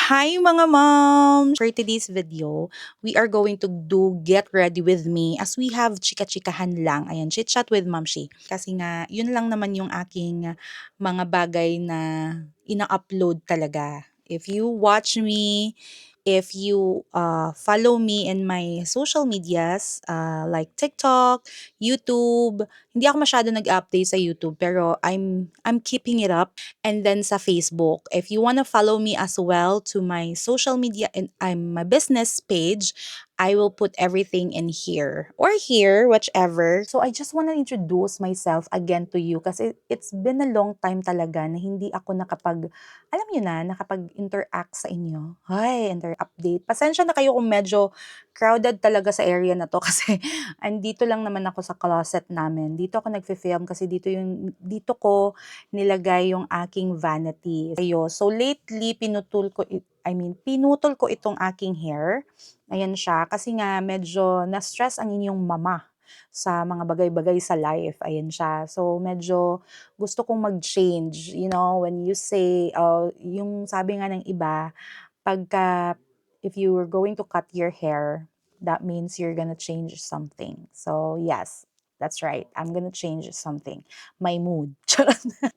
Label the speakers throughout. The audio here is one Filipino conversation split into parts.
Speaker 1: Hi mga moms! For today's video, we are going to do Get Ready With Me as we have chika-chikahan lang. Ayan, chit-chat with Mamshi. Kasi nga, yun lang naman yung aking mga bagay na ina-upload talaga. If you watch me, if you follow me in my social medias like TikTok, YouTube, hindi ako masyado nag-update sa YouTube pero I'm keeping it up. And then sa Facebook, if you want to follow me as well to my social media and I'm my business page, I will put everything in here or here, whichever. So I just want to introduce myself again to you kasi it's been a long time talaga na hindi ako alam niyo na, nakapag-interact sa inyo. Hi, update. Pasensya na kayo kung medyo crowded talaga sa area na to kasi andito lang naman ako sa closet namin. Dito ako nagfi-film kasi dito ko nilagay yung aking vanity. So lately pinutol ko itong aking hair. Ayan siya kasi nga medyo na-stress ang inyong mama sa mga bagay-bagay sa life. Ayan siya. So medyo gusto kong mag-change. You know, when you say yung sabi nga ng iba, pagka if you were going to cut your hair, that means you're gonna change something. So yes, that's right. I'm gonna change something. My mood.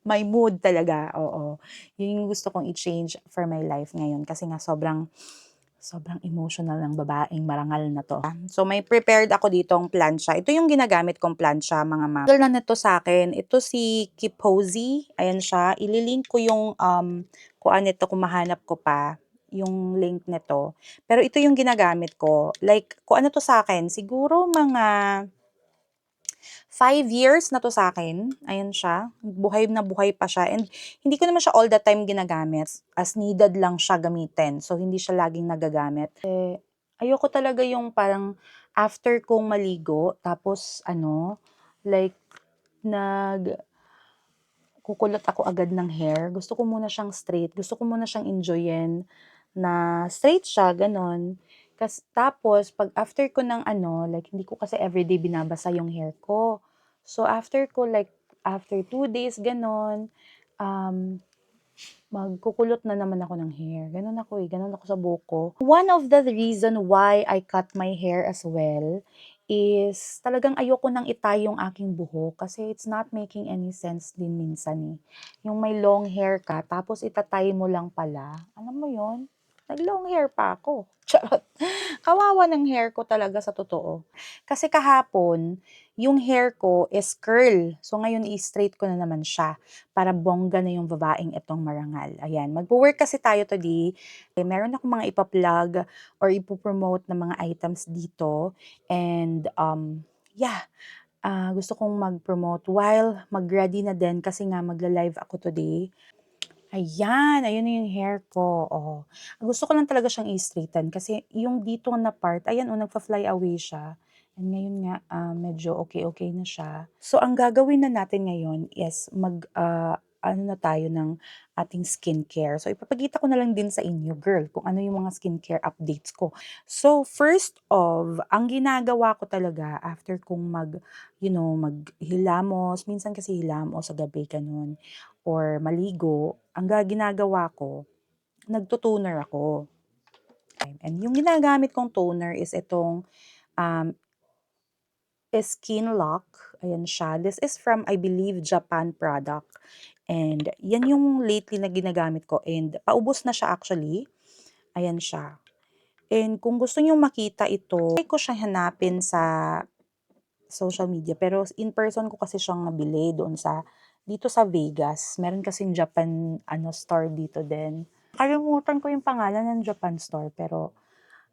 Speaker 1: My mood talaga, oo. Yun yung gusto kong i-change for my life ngayon kasi nga sobrang emotional ng babaeng marangal na to. So may prepared ako ditong plancha. Ito yung ginagamit kong plancha, mga ma'am. Tagal na nito sa akin. Ito si Kipozy. Ayan siya. Ililink ko yung kung ano ito, kung mahanap ko pa yung link nito. Pero ito yung ginagamit ko. Like, kung ano to sa akin, siguro mga 5 years na to sa akin. Ayan siya. Buhay na buhay pa siya. And hindi ko naman siya all the time ginagamit. As needed lang siya gamitin. So, hindi siya laging nagagamit. Ayoko talaga yung parang after kong maligo, tapos like, kukulot ako agad ng hair. Gusto ko muna siyang straight. Gusto ko muna siyang enjoyin na straight siya, ganon. Tapos, pag after ko ng like, hindi ko kasi everyday binabasa yung hair ko. So, after 2 days, ganon, um, magkukulot na naman ako ng hair. Ganon ako sa buko. One of the reason why I cut my hair as well is talagang ayoko nang itay yung aking buhok kasi it's not making any sense din minsan eh. Yung may long hair ka, tapos itatay mo lang pala. Alam mo yon? Nag-long hair pa ako. Charot. Kawawa ng hair ko talaga sa totoo. Kasi kahapon, yung hair ko is curl. So ngayon i-straight ko na naman siya para bongga na yung babaeng itong marangal. Ayan, magpo-work kasi tayo today. Meron akong mga ipa-plug or ipo-promote na mga items dito. And yeah, gusto kong mag-promote while mag-ready na din kasi nga magla-live ako today. Ayan, ayun na yung hair ko. Oh. Gusto ko lang talaga siyang i-straighten kasi yung dito na part, ayan nagfa-fly away siya. And ngayon nga, medyo okay-okay na siya. So, ang gagawin na natin ngayon is ano na tayo ng ating skincare. So, ipapakita ko na lang din sa inyo, girl, kung ano yung mga skincare updates ko. So, first of, ang ginagawa ko talaga after kong maghilamos, minsan kasi hilamos sa gabi, ganun, or maligo, ang ginagawa ko, nagto-toner ako. And yung ginagamit kong toner is itong um, Skin Lock. Ayan siya. This is from, I believe, Japan product. And yan yung lately na ginagamit ko. And paubos na siya actually. Ayan siya. And kung gusto nyo makita ito, try ko siya hanapin sa social media. Pero in person ko kasi siyang nabili dito sa Vegas. Meron kasing Japan store dito din. Kalimutan ko yung pangalan ng Japan store pero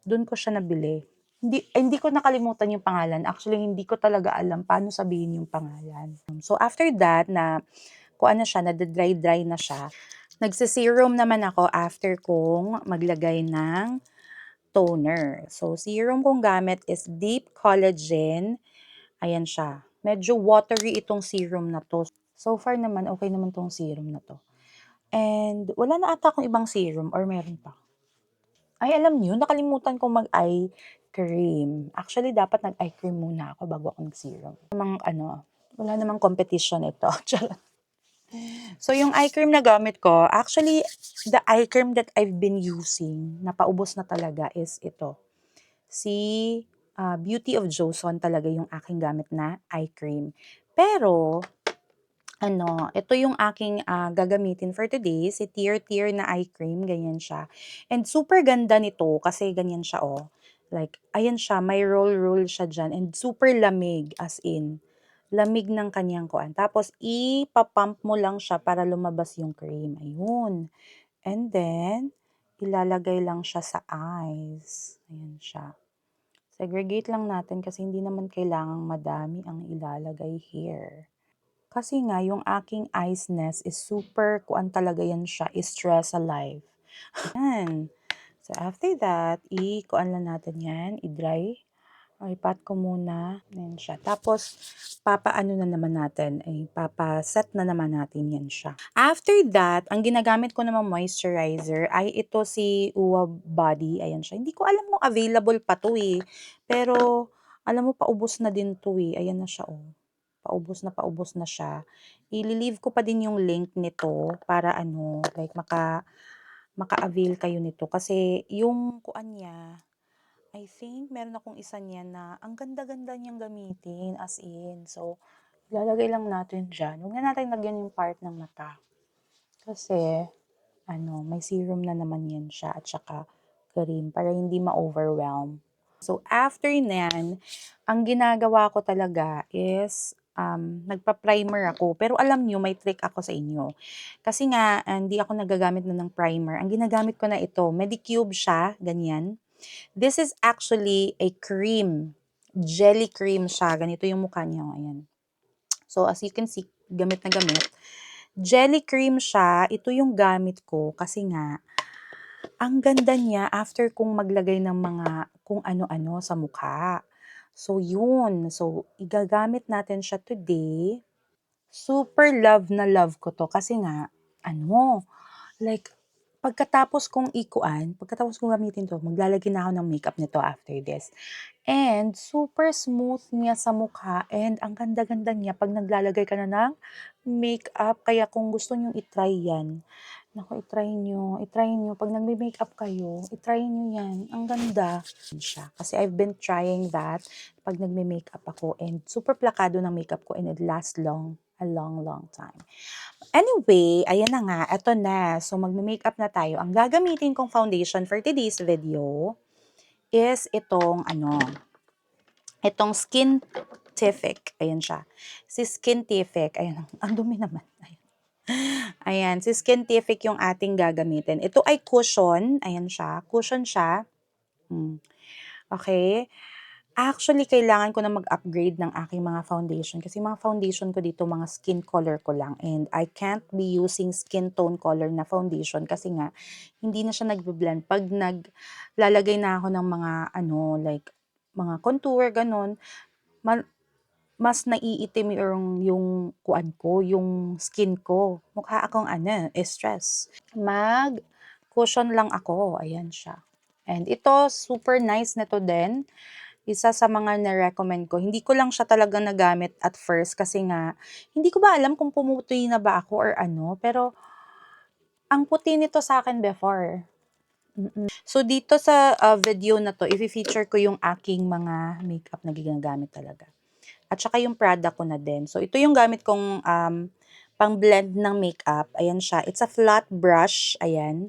Speaker 1: doon ko siya nabili. Hindi ko nakalimutan yung pangalan. Actually, hindi ko talaga alam paano sabihin yung pangalan. So, after that, kung ano siya, dry na siya, nagsiserum naman ako after kong maglagay ng toner. So, serum kong gamit is Deep Collagen. Ayan siya. Medyo watery itong serum na to. So far naman, okay naman tong serum na to. And wala na ata akong ibang serum or meron pa. Ay, alam niyo, nakalimutan kong mag-eye cream. Actually, dapat nag-eye cream muna ako bago ako nag-serum. Wala namang competition ito. Charot. So, yung eye cream na gamit ko, actually, the eye cream that I've been using, na paubos na talaga, is ito. Si Beauty of Joseon talaga yung aking gamit na eye cream. Pero, ito yung aking gagamitin for today, si Tear na eye cream, ganyan siya. And super ganda nito kasi ganyan siya, oh. Like, ayan siya, may roll siya dyan, and super lamig, as in. Lamig ng kanyang kuan. Tapos, ipapump mo lang siya para lumabas yung cream. Ayun. And then, ilalagay lang siya sa eyes. Ayan siya. Segregate lang natin kasi hindi naman kailangang madami ang ilalagay here. Kasi nga, yung aking eyes nest is super, kuan talaga yan siya, is stress alive. Yan. So, after that, i-kuan lang natin yan, i-dry. Ay, pat ko muna. Yan siya. Tapos, papaano na naman natin, ay papaset na naman natin yan siya. After that, ang ginagamit ko naman moisturizer ay ito si Uwa Body. Ayan siya. Hindi ko alam kung available pa to eh. Pero, alam mo, paubos na din to eh. Ayan na siya, oh. Paubos na siya. I-leave ko pa din yung link nito para like maka-avail kayo nito. Kasi yung kuan niya, I think meron akong isa niyan na ang ganda-ganda niyang gamitin, as in. So, ilalagay lang natin dyan. Huwag na natin lagyan yung part ng mata. Kasi, may serum na naman yan siya at saka cream para hindi ma-overwhelm. So, after nyan, ang ginagawa ko talaga is, nagpa-primer ako. Pero alam nyo, may trick ako sa inyo. Kasi nga, hindi ako nagagamit na ng primer. Ang ginagamit ko na ito, Medicube siya, ganyan. This is actually a cream. Jelly cream siya. Ganito yung mukha niya. Ayan. So, as you can see, gamit na gamit. Jelly cream siya. Ito yung gamit ko kasi nga, ang ganda niya after kong maglagay ng mga kung ano-ano sa mukha. So, yun. So, igagamit natin siya today. Super love na love ko to kasi nga, like, pagkatapos kong gamitin to, maglalagay na ako ng makeup nito after this. And super smooth niya sa mukha and ang ganda-ganda niya pag naglalagay ka na ng makeup. Kaya kung gusto niyo i-try yan, naku, i-try nyo. Pag nagme-makeup kayo, i-try nyo yan. Ang ganda siya. Kasi I've been trying that pag nagme-makeup ako and super plakado ng makeup ko and it lasts a long time. Anyway, ayan na nga, eto na. So, magme-makeup na tayo. Ang gagamitin kong foundation for today's video is itong Skintific. Ayan siya. Si Skintific. Ayan, ang dumi naman. Ayan, si Skintific yung ating gagamitin. Ito ay cushion. Ayan siya. Cushion siya. Okay. Actually, kailangan ko na mag-upgrade ng aking mga foundation kasi mga foundation ko dito, mga skin color ko lang and I can't be using skin tone color na foundation kasi nga, hindi na siya nagbe-blend. Pag naglalagay na ako ng mga, like, mga contour, ganun, mas naiitim yung kuan ko, yung skin ko. Mukha akong stress. Mag-cushion lang ako. Ayan siya. And ito, super nice nito din. Isa sa mga na-recommend ko. Hindi ko lang siya talaga nagamit at first kasi nga, hindi ko ba alam kung pumuti na ba ako or ano. Pero, ang puti nito sa akin before. So, dito sa video na to, i-feature ko yung aking mga makeup na ginagamit talaga. At saka yung product ko na din. So, ito yung gamit kong pang-blend ng makeup. Ayan siya. It's a flat brush. Ayan.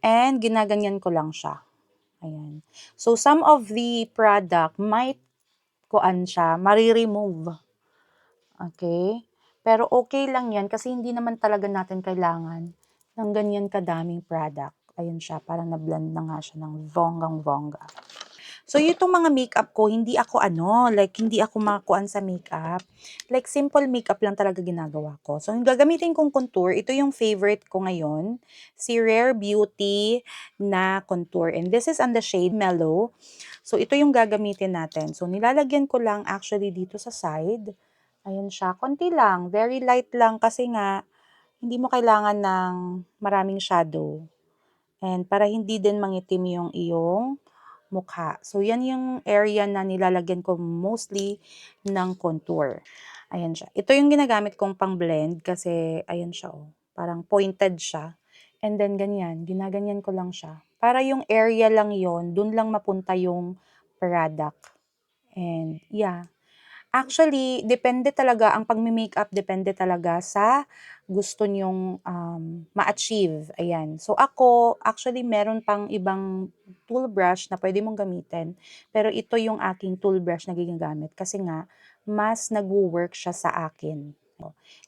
Speaker 1: And ginaganyan ko lang siya. Ayan. So, some of the product might mari-remove. Okay? Pero okay lang yan kasi hindi naman talaga natin kailangan ng ganyan kadaming product. Ayan siya, parang na-blend na nga siya ng bonggang-bongga. So, itong mga makeup ko, hindi ako hindi ako makakuan sa makeup. Like, simple makeup lang talaga ginagawa ko. So, yung gagamitin kong contour, ito yung favorite ko ngayon, si Rare Beauty na contour. And this is on the shade Mellow. So, ito yung gagamitin natin. So, nilalagyan ko lang actually dito sa side. Ayan siya, konti lang, very light lang kasi nga, hindi mo kailangan ng maraming shadow. And para hindi din mangitim yung iyong mukha. So, yan yung area na nilalagyan ko mostly ng contour. Ayan siya. Ito yung ginagamit kong pang-blend kasi, ayan siya oh. Parang pointed siya. And then, ganyan. Ginaganyan ko lang siya. Para yung area lang yon, dun lang mapunta yung product. And, yeah. Actually, depende talaga, ang pagme-makeup depende talaga sa gusto nyong ma-achieve. Ayan. So, ako, actually, meron pang ibang tool brush na pwede mong gamitin. Pero ito yung aking tool brush na ginagamit kasi nga, mas nag-work siya sa akin.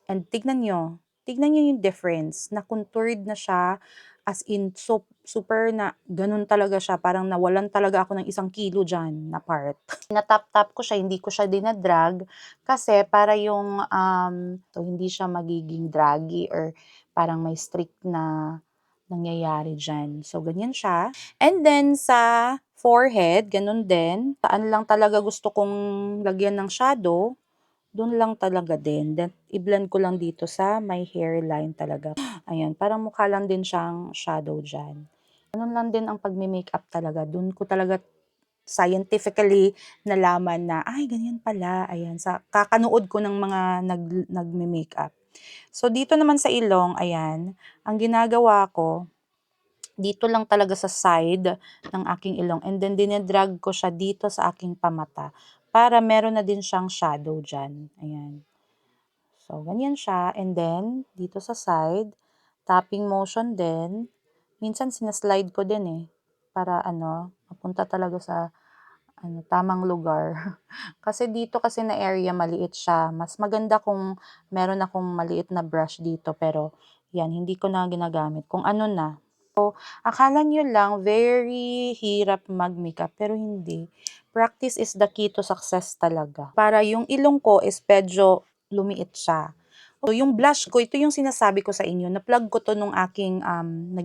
Speaker 1: And tignan nyo yung difference. Na-contoured na siya, as in, so, super na, ganun talaga siya. Parang nawalan talaga ako ng 1 kilo dyan na part. Na-tap-tap ko siya, hindi ko siya dinadrag kasi para yung so hindi siya magiging draggy or parang may strict na nangyayari dyan. So, ganyan siya. And then, sa forehead, ganun din. Saan lang talaga gusto kong lagyan ng shadow, dun lang talaga din. Then, i-blend ko lang dito sa my hairline talaga. Ayan, parang mukha lang din siyang shadow dyan. Ganun lang din ang pagme-makeup talaga. Dun ko talaga scientifically nalaman na, ay, ganyan pala. Ayan, sa kakanood ko ng mga nagme-makeup. So, dito naman sa ilong, ayan, ang ginagawa ko, dito lang talaga sa side ng aking ilong. And then, dinedrag ko siya dito sa aking pamata para meron na din siyang shadow dyan. Ayan. So, ganyan siya. And then, dito sa side, tapping motion din. Minsan, sinaslide ko din eh. Para mapunta talaga sa tamang lugar. Kasi dito kasi na area, maliit siya. Mas maganda kung meron akong maliit na brush dito. Pero, yan, hindi ko na ginagamit. Kung ano na. So, akala nyo lang, very hirap mag-makeup. Pero hindi. Practice is the key to success talaga. Para yung ilong ko is medyo lumiit siya. So, yung blush ko, ito yung sinasabi ko sa inyo, na-plug ko to nung aking,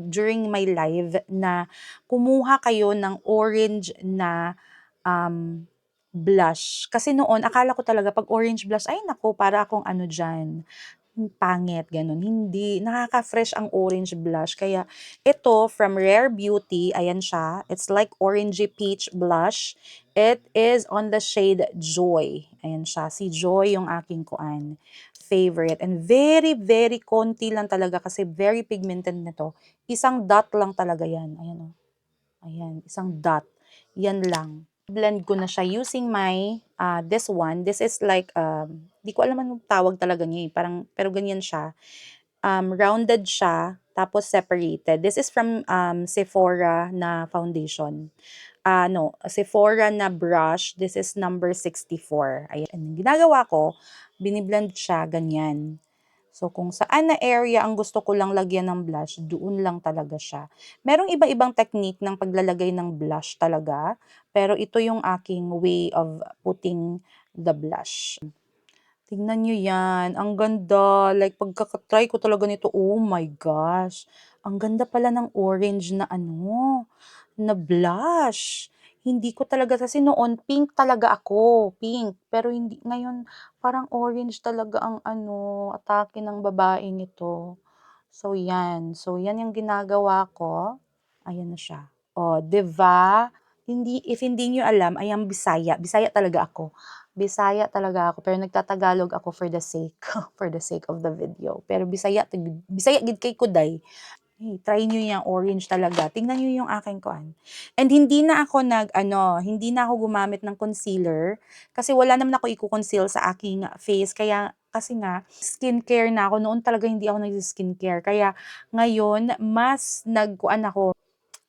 Speaker 1: during my live, na kumuha kayo ng orange na blush. Kasi noon, akala ko talaga pag orange blush, ay nako, para akong ano dyan, pangit, ganun. Hindi, nakaka-fresh ang orange blush. Kaya, ito, from Rare Beauty, ayan siya. It's like orangey peach blush. It is on the shade Joy. Ayan siya. Si Joy yung aking favorite. And very, very konti lang talaga kasi very pigmented nito. Isang dot lang talaga yan. Ayan o. Ayan, isang dot. Yan lang. Blend ko na siya using my, this one. This is like, di ko alam anong tawag talaga niya eh. Parang, pero ganyan siya. Rounded siya, tapos separated. This is from Sephora na foundation. No, Sephora na brush. This is number 64. Ayan, ang ginagawa ko, biniblend siya, ganyan. So, kung saan na area ang gusto ko lang lagyan ng blush, doon lang talaga siya. Merong iba-ibang technique ng paglalagay ng blush talaga, pero ito yung aking way of putting the blush. Tingnan nyo yan. Ang ganda. Like, pagkakatry ko talaga nito, oh my gosh. Ang ganda pala ng orange na na blush. Hindi ko talaga, kasi noon, pink talaga ako. Pink. Pero hindi, ngayon, parang orange talaga ang atake ng babaeng ito. So, yan. So, yan yung ginagawa ko. Ayan na siya. O, diba? If hindi nyo alam, ayan Bisaya. Bisaya talaga ako. Bisaya talaga ako, pero nagtatagalog ako for the sake, for the sake of the video. Pero Bisaya gid kay kuday. Hey, try nyo yung orange talaga. Tingnan nyo yung aking kuan. And hindi na ako hindi na ako gumamit ng concealer kasi wala naman ako i-conceal sa aking face. Kaya, kasi nga, skincare na ako. Noon talaga hindi ako nag-skincare. Kaya, ngayon, mas nagkuan ako,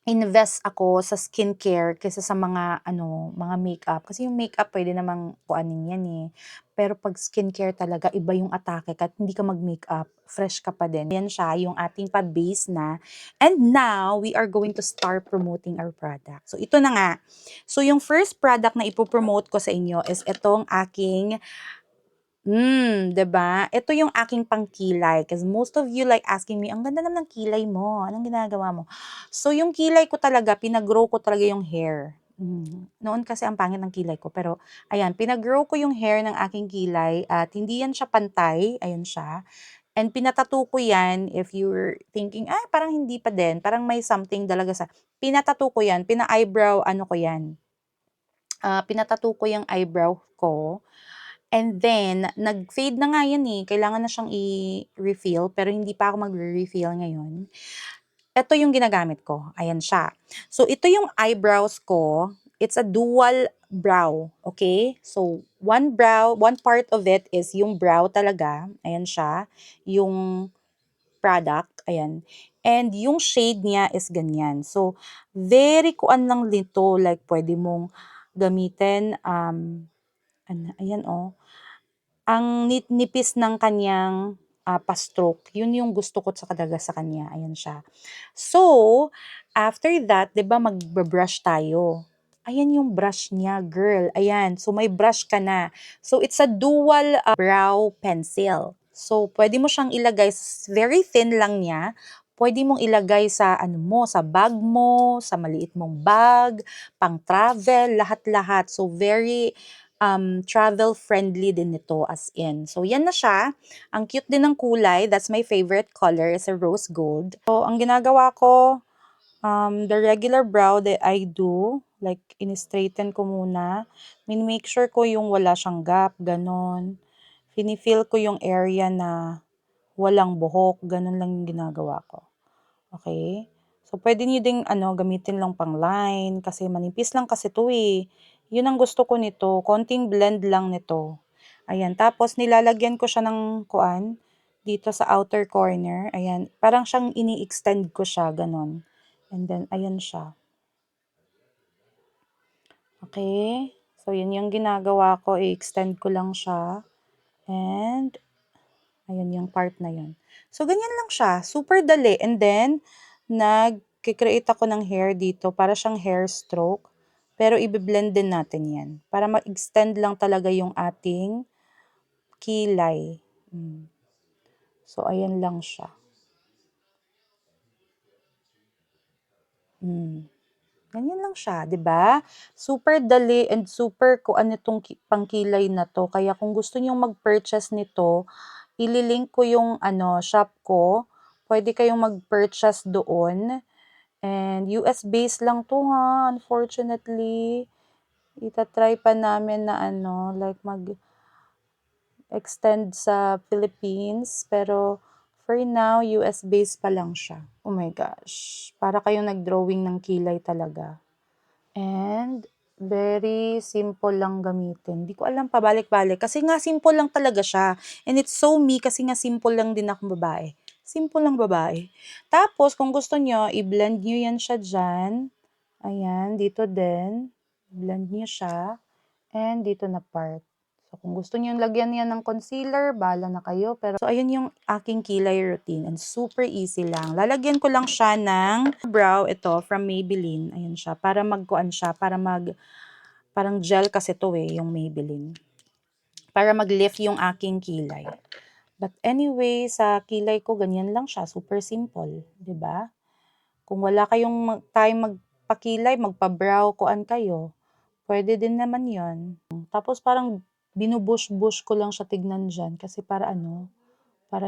Speaker 1: invest ako sa skincare kaysa sa mga mga makeup. Kasi yung makeup pwede namang kuanin yan eh. Pero pag skincare talaga, iba yung atake kahit hindi ka mag-makeup, fresh ka pa din. Yan siya, yung ating pa-base na. And now, we are going to start promoting our product. So, ito na nga. So, yung first product na ipopromote ko sa inyo is itong aking 'di ba? Ito yung aking pangkilay kasi most of you like asking me, "Ang ganda naman ng kilay mo, anong ginagawa mo?" So, yung kilay ko talaga, pinag-grow ko talaga yung hair. Noon kasi ang pangit ng kilay ko, pero ayan, pinag-grow ko yung hair ng aking kilay at hindi yan siya pantay, ayan siya. And pinatattoo ko yan, if you're thinking, ay, parang hindi pa din, parang may something talaga sa, pinatattoo ko yan, pina-eyebrow, ano ko yan, pinatattoo ko yung eyebrow ko. And then, nag-fade na nga yan eh, kailangan na siyang i-refill, pero hindi pa ako magre-refill ngayon. Ito yung ginagamit ko, ayan siya. So, ito yung eyebrows ko, it's a dual brow, okay? So, one brow, one part of it is yung brow talaga, ayan siya, yung product, ayan. And yung shade niya is ganyan. So, very kuan lang nito, like pwede mong gamitin, ayan oh, ang nipis ng kanyang pa-stroke. Yun yung gusto ko sa talaga sa kanya, ayan siya. So, after that, 'di ba magba-brush tayo. Ayan yung brush niya, girl. Ayan. So, may brush ka na. So, it's a dual brow pencil. So, pwede mo siyang ilagay, very thin lang niya. Pwede mong ilagay sa ano mo, sa bag mo, sa maliit mong bag, pang travel, lahat-lahat. So, very travel friendly din nito as in. So, yan na siya. Ang cute din ng kulay. That's my favorite color. Is a rose gold. So, ang ginagawa ko, the regular brow that I do, like, in-straighten ko muna. Make sure ko yung wala siyang gap, ganon. Fini-fill ko yung area na walang buhok, ganon lang yung ginagawa ko. Okay? So, pwede niyo ding, gamitin lang pang line, kasi manipis lang kasi to eh. Yun ang gusto ko nito, konting blend lang nito. Ayan, tapos nilalagyan ko siya ng kuan, dito sa outer corner, ayan, parang siyang ini-extend ko siya, ganon. And then, ayan siya. Okay? So, yun yung ginagawa ko, i-extend ko lang siya. And, ayan yung part na yun. So, ganyan lang siya. Super dali. And then, nag-create ako ng hair dito para siyang hair stroke. Pero, i-blend din natin yan. Para ma-extend lang talaga yung ating kilay. So, ayan lang siya. Ganyan lang siya, 'di ba? Super dali and super kung ano itong pangkilay na 'to. Kaya kung gusto niyong mag-purchase nito, ililink ko yung shop ko. Pwede kayong mag-purchase doon. And US based lang 'to ha, unfortunately. Ita-try pa namin na like mag-extend sa Philippines. Pero for now, US based pa lang siya. Oh my gosh. Para kayong nag-drawing ng kilay talaga. And very simple lang gamitin. Di ko alam pabalik-balik kasi nga simple lang talaga siya. And it's so me kasi nga simple lang din akong babae. Simple lang babae. Tapos kung gusto nyo, i-blend nyo yan siya dyan. Ayan, dito din. Blend nyo siya. And dito na part. So, kung gusto niyo lagyan yan ng concealer, bahala na kayo. Pero, so, ayun yung aking kilay routine. And super easy lang. Lalagyan ko lang siya ng brow, ito, from Maybelline. Ayun siya. Para magkuan siya. Parang gel kasi to eh, yung Maybelline. Para mag-lift yung aking kilay. But anyway, sa kilay ko, ganyan lang siya. Super simple. 'Di ba? Kung wala kayong time magpakilay, magpa-brow, kuan kayo, pwede din naman yon. Tapos parang binubush-bush ko lang siya tignan dyan kasi para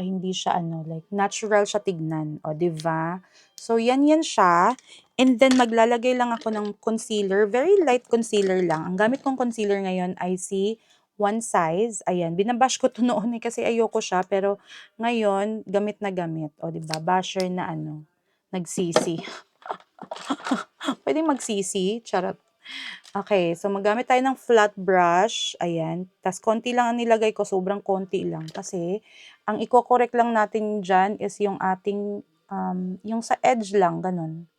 Speaker 1: hindi siya like natural siya tignan. O, di ba? So, yan siya. And then, maglalagay lang ako ng concealer. Very light concealer lang. Ang gamit kong concealer ngayon ay si One Size. Ayan, binabash ko to noon kasi ayoko siya. Pero, ngayon, gamit na gamit. O, di ba? Basher na nagsisi. Pwede magsisi. Charot. Okay, so magamit tayo ng flat brush. Ayan. Tapos konti lang ang nilagay ko. Sobrang konti lang. Kasi ang i-correct lang natin dyan is yung ating, yung sa edge lang. Ganun.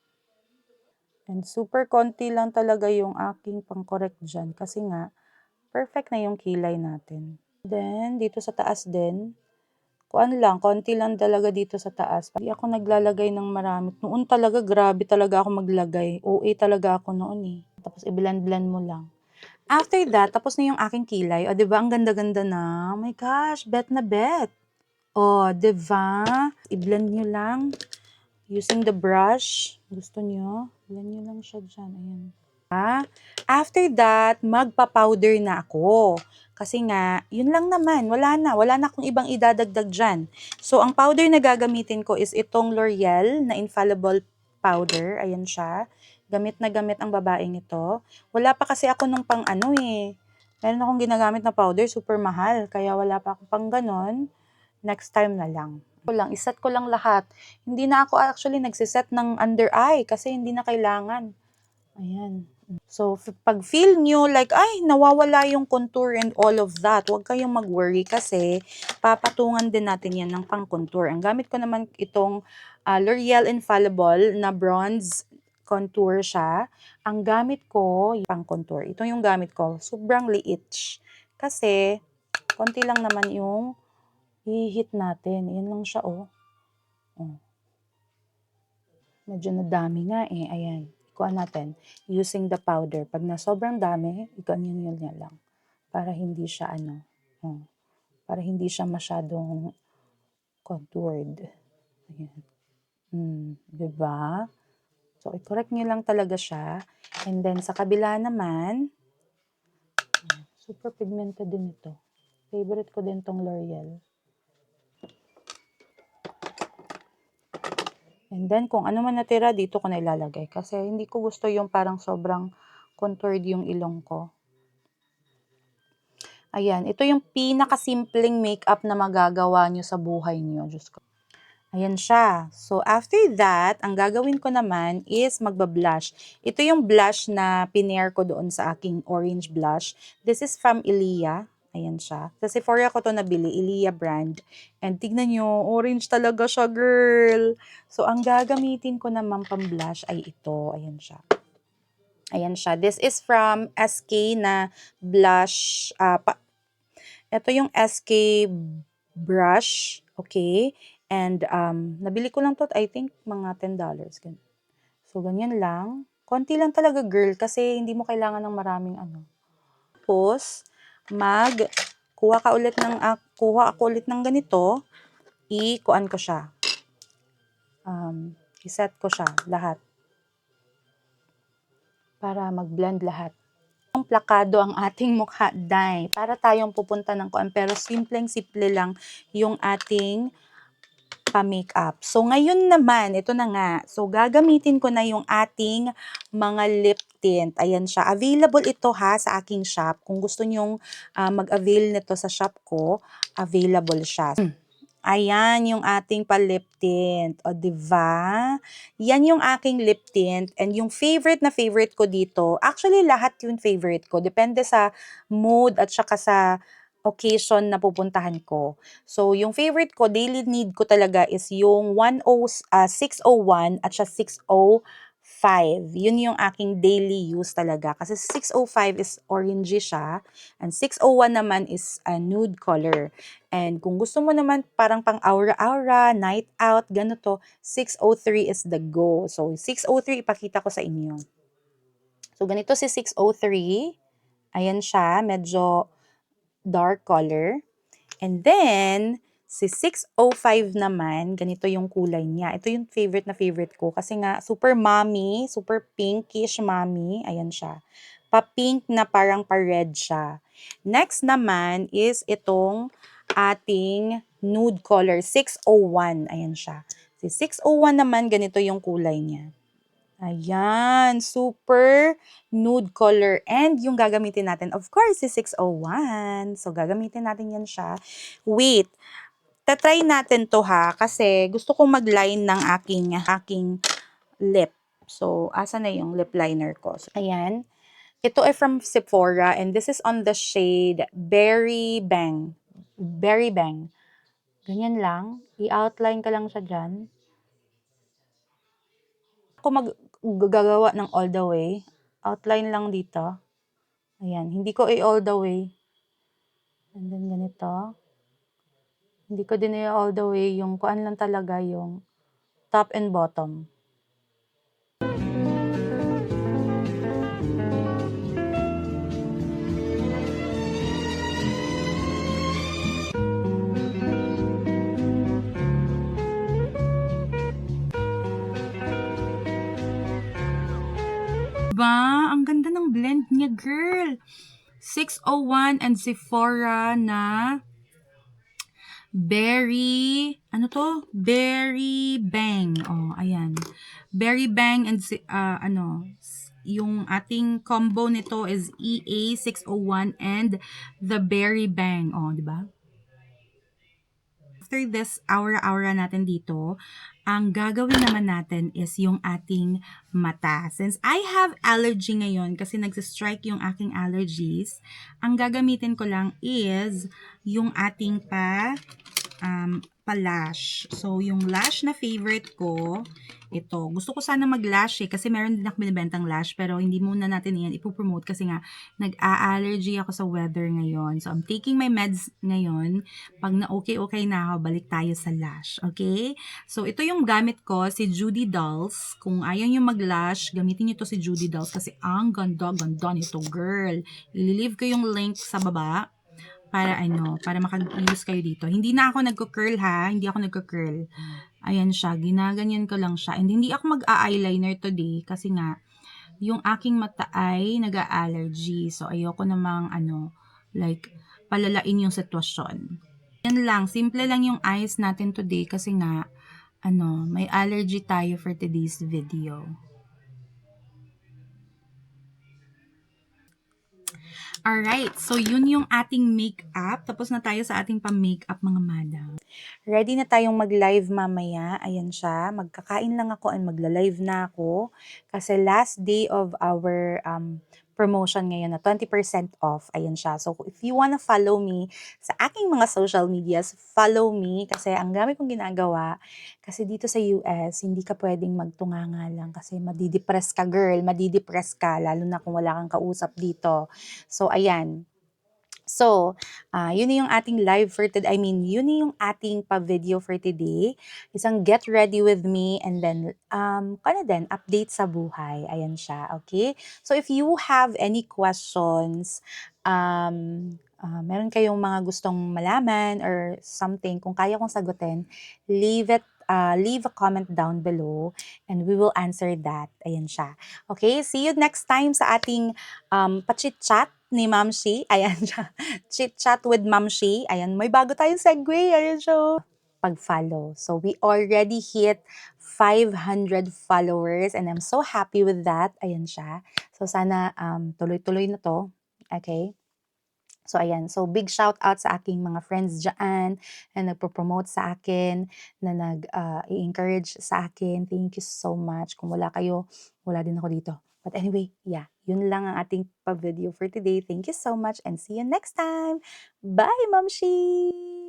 Speaker 1: And super konti lang talaga yung aking pang-correct dyan. Kasi nga, perfect na yung kilay natin. Then, dito sa taas din, kuan lang, konti lang talaga dito sa taas. Hindi ako naglalagay ng marami. Noon talaga, grabe talaga ako maglagay. OA talaga ako noon eh. Tapos i-blend-blend mo lang. After that, tapos na yung aking kilay. O, di ba? Ang ganda-ganda na. Oh my gosh, bet na bet. O, di ba? I-blend nyo lang using the brush. Gusto nyo? Blend nyo lang siya dyan. Ayan. After that, magpa-powder na ako. Kasi nga, yun lang naman, wala na akong ibang idadagdag dyan. So, ang powder na gagamitin ko is itong L'Oreal na Infallible Powder. Ayan siya. Gamit na gamit ang babaeng ito. Wala pa kasi ako nung pang ano eh. Meron akong ginagamit na powder, super mahal. Kaya wala pa akong pang ganon. Next time na lang. Iset ko lang lahat. Hindi na ako actually nagsiset ng under eye kasi hindi na kailangan. Ayan. So, pag feel nyo like, ay, nawawala yung contour and all of that, huwag kayong mag-worry kasi papatungan din natin yan ng pang-contour. Ang gamit ko naman itong L'Oreal Infallible na bronze contour siya. Ang gamit ko, yung pang-contour. Ito yung gamit ko. Sobrang liit. Kasi, konti lang naman yung i-hit natin. Yan lang siya, oh. Medyo nadami nga eh. Ayan. Ikuha natin. Using the powder. Pag na sobrang dami, iganyan niya lang. Para hindi siya para hindi siya masyadong contoured. Ayan. Diba? So, i-correct niyo lang talaga siya. And then, sa kabila naman, super pigmented din ito. Favorite ko din tong L'Oreal. And then, kung ano man natira, dito ko na ilalagay. Kasi hindi ko gusto yung parang sobrang contoured yung ilong ko. Ayan, ito yung pinakasimpleng makeup na magagawa nyo sa buhay nyo. Diyos ko. Ayan siya. So, after that, ang gagawin ko naman is magba-blush. Ito yung blush na pinair ko doon sa aking orange blush. This is from Ilia. Ayan siya. Sa Sephora ko to nabili, Ilia brand. And tignan nyo, orange talaga siya, girl. So, ang gagamitin ko naman pang blush ay ito. Ayan siya. Ayan siya. This is from SK na blush. Ito yung SK brush. Okay. And nabili ko lang to, I think, mga $10. So, ganyan lang. Konti lang talaga, girl, kasi hindi mo kailangan ng maraming Tapos, kuha ako ulit ng ganito, ikuan ko siya. Iset ko siya lahat. Para mag-blend lahat. Plakado ang ating mukha, day. Para tayong pupunta ng kuan, pero simpleng-simple lang yung ating pa-makeup. So, ngayon naman, ito na nga. So, gagamitin ko na yung ating mga lip tint. Ayan siya. Available ito ha sa aking shop. Kung gusto nyong mag-avail nito sa shop ko, available siya. Ayan yung ating pa-lip tint. O, diba? Yan yung aking lip tint. And yung favorite na favorite ko dito, actually lahat yung favorite ko. Depende sa mood at saka sa occasion na pupuntahan ko. So, yung favorite ko, daily need ko talaga is yung 601 at saka 605. Yun yung aking daily use talaga. Kasi 605 is orangey siya. And 601 naman is a nude color. And kung gusto mo naman parang pang aura-aura, night out, ganito, 603 is the go. So, 603 ipakita ko sa inyo. So, ganito si 603. Ayan siya, medyo dark color. And then, si 605 naman, ganito yung kulay niya. Ito yung favorite na favorite ko. Kasi nga, super mommy, super pinkish mommy. Ayan siya. Pa-pink na parang pa-red siya. Next naman is itong ating nude color, 601. Ayan siya. Si 601 naman, ganito yung kulay niya. Ayan, super nude color. And yung gagamitin natin, of course, is 601. So, gagamitin natin yan siya. Wait, tatry natin to ha, kasi gusto kong mag-line ng aking lip. So, asa na yung lip liner ko? So, ayan. Ito ay from Sephora and this is on the shade Berry Bang. Berry Bang. Ganyan lang. I-outline ka lang siya dyan. Ako gagawa ng all the way. Outline lang dito. Ayan. Hindi ko all the way. And then ganito. Hindi ko din all the way. Yung kuan lang talaga yung top and bottom. Diba? Ang ganda blend niya, girl. 601 and Sephora na Berry, ano to? Berry Bang. Oh, ayan. Berry Bang and yung ating combo nito is EA 601 and the Berry Bang. Oh, di ba? After this aura-aura natin dito, ang gagawin naman natin is yung ating mata. Since I have allergy ngayon kasi nagsistrike yung aking allergies, ang gagamitin ko lang is yung ating pa-lash. So, yung lash na favorite ko, ito. Gusto ko sana mag-lash kasi meron din ako binibentang lash pero hindi muna natin yan ipopromote kasi nga nag-a-allergy ako sa weather ngayon. So, I'm taking my meds ngayon. Pag na okay na ako, balik tayo sa lash. Okay? So, ito yung gamit ko, si Judy Dolls. Kung ayaw nyo mag-lash, gamitin nyo to si Judy Dolls kasi ang ganda-ganda nito, girl. I-leave ko yung link sa baba para makag-use kayo dito. Hindi na ako nagko-curl ha, hindi ako nagko-curl. Ayan siya, ginaganyan ko lang siya. And hindi ako mag-eyeliner today kasi nga yung aking mata ay nag-allergy. So ayoko namang like palalain yung sitwasyon. Yan lang, simple lang yung eyes natin today kasi nga may allergy tayo for today's video. Alright, so yun yung ating makeup. Tapos na tayo sa ating pang-makeup mga madam. Ready na tayong mag-live mamaya. Ayan siya. Magkakain lang ako and magla-live na ako. Kasi last day of our promotion ngayon na 20% off. Ayan siya. So if you wanna follow me sa aking mga social medias, follow me kasi ang dami kong ginagawa. Kasi dito sa US, hindi ka pwedeng magtunganga lang kasi madidepress ka girl, madidepress ka lalo na kung wala kang kausap dito. So ayan. So, yun na yung ating live for today. I mean, yun na yung ating pa-video for today. Isang get ready with me and then, din, update sa buhay. Ayan siya, okay? So, if you have any questions, meron kayong mga gustong malaman or something, kung kaya kong sagutin, leave a comment down below and we will answer that. Ayan siya. Okay, see you next time sa ating pa-chit-chat ni Ma'am Shi. Ayan siya. Chit-chat with Ma'am Shi. Ayan, may bago tayong segue. Ayan siya. Pag-follow. So, we already hit 500 followers and I'm so happy with that. Ayan siya. So, sana tuloy-tuloy na to. Okay? So, ayan. So, big shout out sa aking mga friends dyan na nagpo-promote sa akin, na nag-i-encourage sa akin. Thank you so much. Kung wala kayo, wala din ako dito. But anyway, yeah. Yun lang ang ating pa-video for today. Thank you so much and see you next time. Bye, Mamshi!